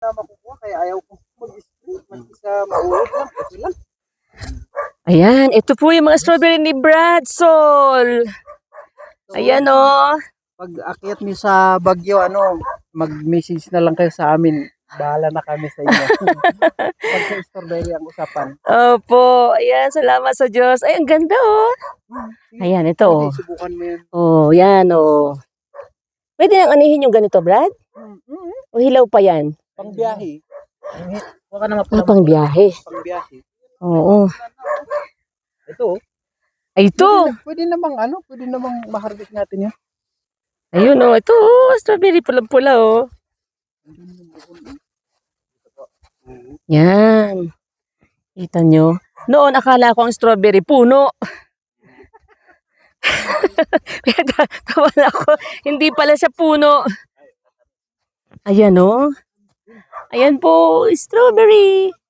na makukuha kaya ayaw ko mag-spray. Mag-isa mauod lang. Okay lang. Ayan, ito po yung mga strawberry ni Bradsol. So, Ayan o. pag akyat niyo sa Baguio, mag-message na lang kayo sa amin. Bahala na kami sa inyo. Pag sa strawberry ang usapan. Opo, ayan, salamat sa Diyos. Ay, ang ganda oh. Ayan, ito oh. Pwede, subukan mo yan. Oh, yan oh. Pwede nang anihin yung ganito, Brad? O hilaw pa yan? Pang biyahe. Huwag ka na Ah, pang biyahe. Pang biyahe. Oo. Ito. Ay, ito. Pwede namang maharbit natin yan. Ayun oh, ito oh. Strawberry pulang-pula oh. Yan. Kita nyo? Noon, akala ko ang strawberry puno. Tawa na ako. Hindi pala siya puno. Ayan oh. Ayan po, strawberry.